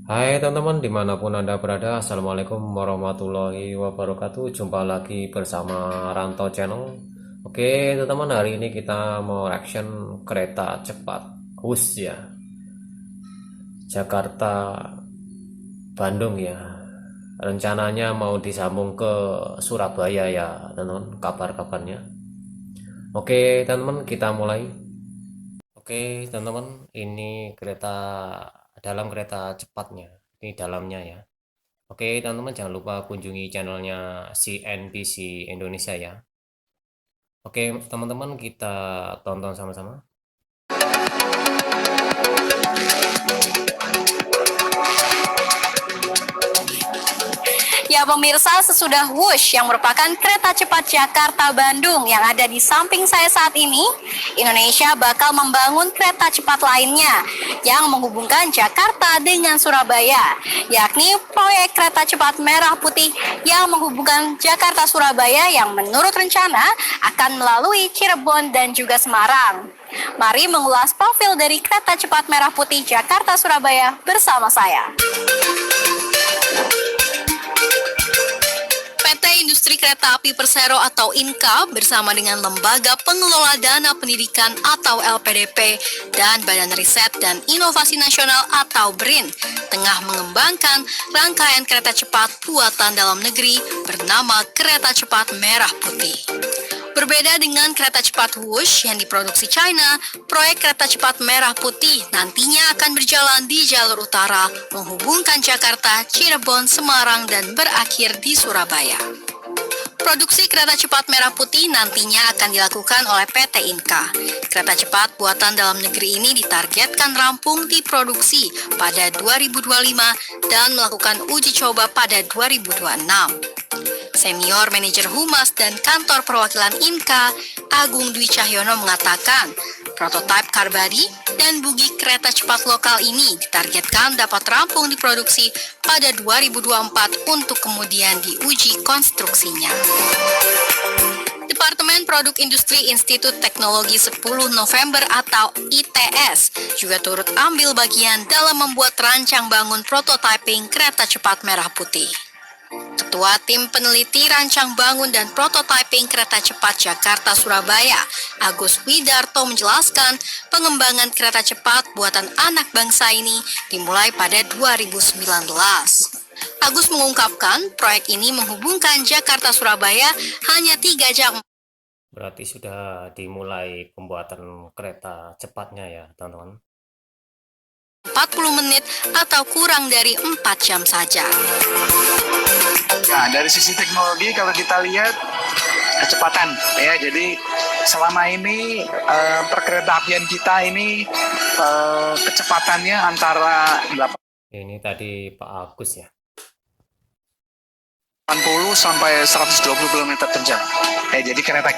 Hai teman-teman, dimanapun Anda berada, Assalamualaikum warahmatullahi wabarakatuh. Jumpa lagi bersama Rantau Channel. Oke teman-teman, hari ini kita mau reaction kereta cepat Hus ya, Jakarta Bandung ya. Rencananya mau disambung ke Surabaya ya teman-teman, kabar-kabarnya. Oke teman-teman, kita mulai. Oke teman-teman, ini dalam kereta cepatnya, ini dalamnya ya. Oke, teman-teman jangan lupa kunjungi channelnya CNBC Indonesia ya. Oke, teman-teman kita tonton sama-sama. Ya pemirsa, sesudah Wush yang merupakan kereta cepat Jakarta-Bandung yang ada di samping saya saat ini, Indonesia bakal membangun kereta cepat lainnya yang menghubungkan Jakarta dengan Surabaya, yakni proyek kereta cepat merah putih yang menghubungkan Jakarta-Surabaya yang menurut rencana akan melalui Cirebon dan juga Semarang. Mari mengulas profil dari kereta cepat merah putih Jakarta-Surabaya bersama saya. PT Industri Kereta Api Persero atau INKA bersama dengan Lembaga Pengelola Dana Pendidikan atau LPDP dan Badan Riset dan Inovasi Nasional atau BRIN tengah mengembangkan rangkaian kereta cepat buatan dalam negeri bernama Kereta Cepat Merah Putih. Berbeda dengan kereta cepat Wush yang diproduksi China, proyek kereta cepat merah putih nantinya akan berjalan di jalur utara, menghubungkan Jakarta, Cirebon, Semarang, dan berakhir di Surabaya. Produksi kereta cepat merah putih nantinya akan dilakukan oleh PT Inka. Kereta cepat buatan dalam negeri ini ditargetkan rampung diproduksi pada 2025 dan melakukan uji coba pada 2026. Senior Manajer Humas dan Kantor Perwakilan Inka, Agung Dwi Cahyono mengatakan, prototipe Karbadi dan bugi kereta cepat lokal ini ditargetkan dapat rampung diproduksi pada 2024 untuk kemudian diuji konstruksinya. Departemen Produk Industri Institut Teknologi 10 November atau ITS juga turut ambil bagian dalam membuat rancang bangun prototyping kereta cepat merah putih. Ketua Tim Peneliti Rancang Bangun dan Prototyping Kereta Cepat Jakarta-Surabaya, Agus Widarto menjelaskan pengembangan kereta cepat buatan anak bangsa ini dimulai pada 2019. Agus mengungkapkan proyek ini menghubungkan Jakarta-Surabaya hanya 3 jam. Berarti sudah dimulai pembuatan kereta cepatnya ya, teman-teman. 40 menit atau kurang dari 4 jam saja. Nah, dari sisi teknologi kalau kita lihat kecepatan ya, jadi selama ini perkeretaapian kita ini kecepatannya antara Ini tadi Pak Agus ya. 80 sampai 120 km per jam. Jadi kereta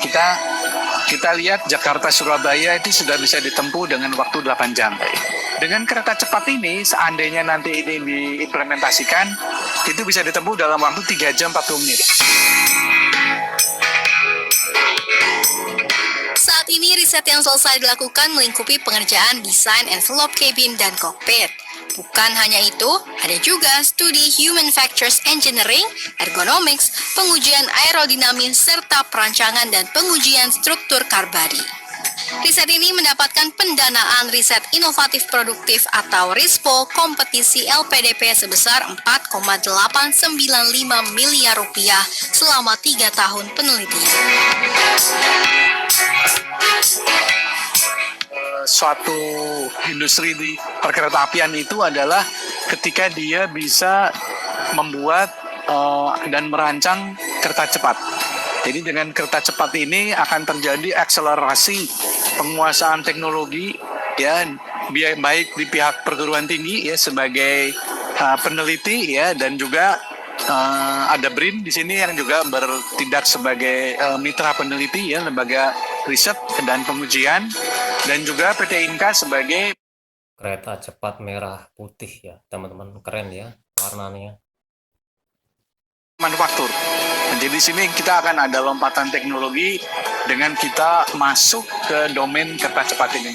kita lihat Jakarta Surabaya itu sudah bisa ditempuh dengan waktu 8 jam. Dengan kereta cepat ini, seandainya nanti ini diimplementasikan, itu bisa ditempuh dalam waktu 3 jam 40 menit. Saat ini riset yang selesai dilakukan melingkupi pengerjaan desain envelope cabin dan kokpit. Bukan hanya itu, ada juga studi Human Factors Engineering, Ergonomics, pengujian aerodinamis, serta perancangan dan pengujian struktur Karbadi. Riset ini mendapatkan pendanaan riset inovatif produktif atau RISPO kompetisi LPDP sebesar 4,895 miliar rupiah selama 3 tahun penelitian. Suatu industri di perkeretaapian itu adalah ketika dia bisa membuat dan merancang kereta cepat. Jadi dengan kereta cepat ini akan terjadi akselerasi penguasaan teknologi ya, baik di pihak perguruan tinggi ya sebagai peneliti ya, dan juga ada BRIN di sini yang juga bertindak sebagai mitra peneliti ya, lembaga riset dan pengujian, dan juga PT Inka sebagai Kereta cepat merah putih ya, teman-teman. Keren ya warnanya. manufaktur. Jadi di sini kita akan ada lompatan teknologi dengan kita masuk ke domain kereta cepat ini.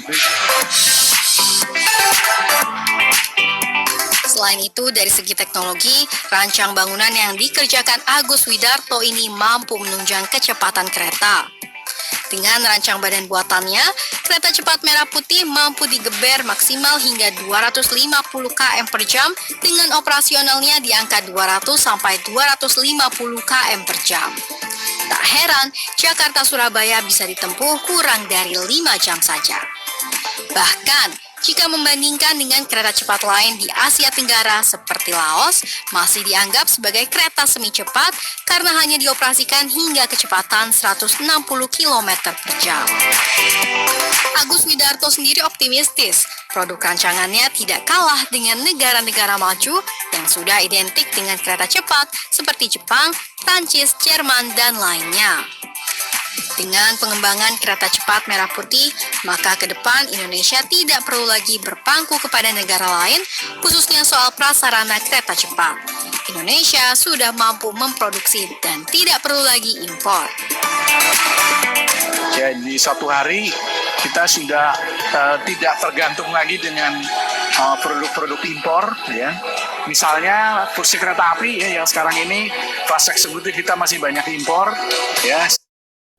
Selain itu, dari segi teknologi, rancang bangunan yang dikerjakan Agus Widarto ini mampu menunjang kecepatan kereta. Dengan rancang badan buatannya, kereta cepat Merah Putih mampu digeber maksimal hingga 250 km per jam dengan operasionalnya di angka 200 sampai 250 km per jam. Tak heran, Jakarta-Surabaya bisa ditempuh kurang dari 5 jam saja. Bahkan, jika membandingkan dengan kereta cepat lain di Asia Tenggara seperti Laos, masih dianggap sebagai kereta semi cepat karena hanya dioperasikan hingga kecepatan 160 km per jam. Agus Widarto sendiri optimistis, produk rancangannya tidak kalah dengan negara-negara maju yang sudah identik dengan kereta cepat seperti Jepang, Prancis, Jerman, dan lainnya. Dengan pengembangan kereta cepat Merah Putih, maka ke depan Indonesia tidak perlu lagi berpangku kepada negara lain, khususnya soal prasarana kereta cepat. Indonesia sudah mampu memproduksi dan tidak perlu lagi impor. Jadi suatu hari kita sudah tidak tergantung lagi dengan produk-produk impor, ya. Misalnya kursi kereta api ya, yang sekarang ini kelas eksekutif kita masih banyak impor, ya.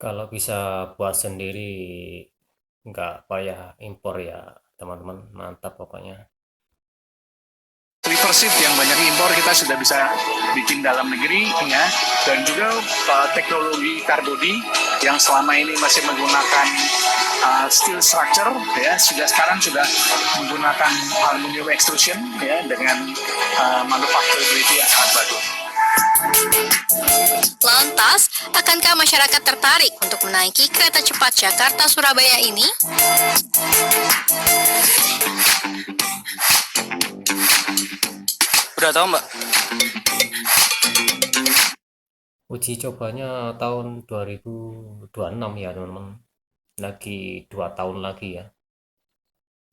Kalau bisa buat sendiri, nggak payah impor ya teman-teman, mantap pokoknya. Sleeper seat yang banyak impor kita sudah bisa bikin dalam negeri, ya. Dan juga teknologi carbody yang selama ini masih menggunakan steel structure, ya, sekarang sudah menggunakan aluminium extrusion, ya, dengan manufacturability yang sangat bagus. Lantas, akankah masyarakat tertarik untuk menaiki kereta cepat Jakarta-Surabaya ini? Udah tahu, Mbak? Uji cobanya tahun 2026 ya teman-teman. Lagi 2 tahun lagi ya,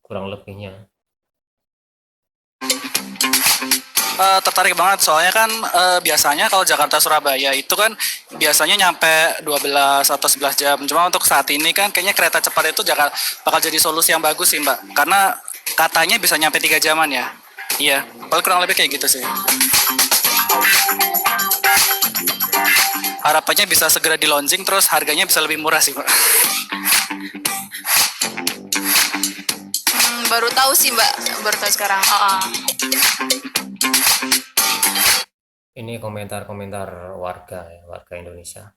kurang lebihnya. Tertarik banget soalnya kan biasanya kalau Jakarta Surabaya itu kan biasanya nyampe 12 atau 11 jam. Cuma untuk saat ini kan kayaknya kereta cepat itu bakal jadi solusi yang bagus sih, Mbak. Karena katanya bisa nyampe 3 jaman ya. Iya, paling kurang lebih kayak gitu sih. Harapannya bisa segera di launching terus harganya bisa lebih murah sih, Mbak. Baru tahu sih, Mbak. Baru tahu sekarang. Ini komentar-komentar warga ya, warga Indonesia.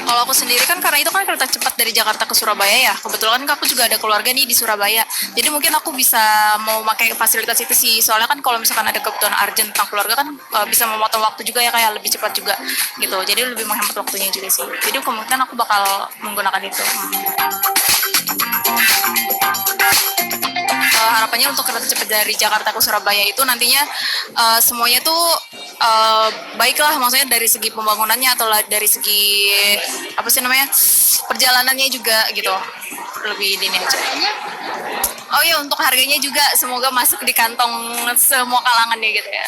Kalau aku sendiri kan karena itu kan kereta cepat dari Jakarta ke Surabaya ya. Kebetulan kan aku juga ada keluarga nih di Surabaya. Jadi mungkin aku bisa mau pakai fasilitas itu sih. Soalnya kan kalau misalkan ada kebutuhan urgent tentang keluarga kan bisa memotong waktu juga ya, kayak lebih cepat juga gitu. Jadi lebih menghemat waktunya juga sih. Jadi kemungkinan aku bakal menggunakan itu. Harapannya untuk kereta cepat dari Jakarta ke Surabaya itu nantinya semuanya tuh baiklah, maksudnya dari segi pembangunannya atau dari segi apa sih namanya perjalanannya juga gitu, lebih dini aja. Oh iya, untuk harganya juga semoga masuk di kantong semua kalangannya gitu ya.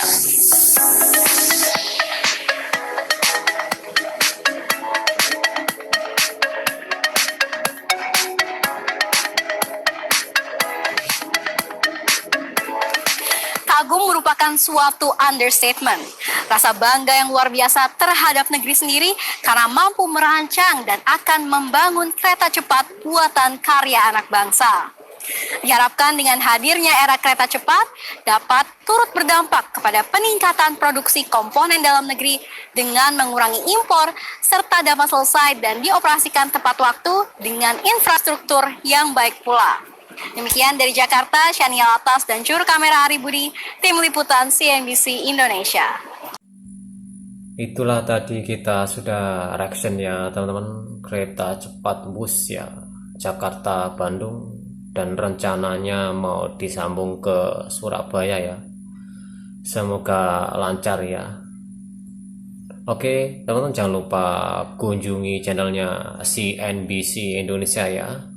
Kagum merupakan suatu understatement. Rasa bangga yang luar biasa terhadap negeri sendiri karena mampu merancang dan akan membangun kereta cepat buatan karya anak bangsa. Diharapkan dengan hadirnya era kereta cepat dapat turut berdampak kepada peningkatan produksi komponen dalam negeri dengan mengurangi impor serta dapat selesai dan dioperasikan tepat waktu dengan infrastruktur yang baik pula. Demikian dari Jakarta, Shania Latas dan juru kamera Ari Budi, tim liputan CNBC Indonesia. Itulah tadi kita sudah reaction ya teman-teman, kereta cepat bus ya Jakarta Bandung dan rencananya mau disambung ke Surabaya ya. Semoga lancar ya. Oke teman-teman, jangan lupa kunjungi channelnya CNBC Indonesia ya.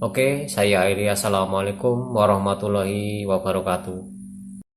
Oke, saya Airi. Assalamualaikum warahmatullahi wabarakatuh.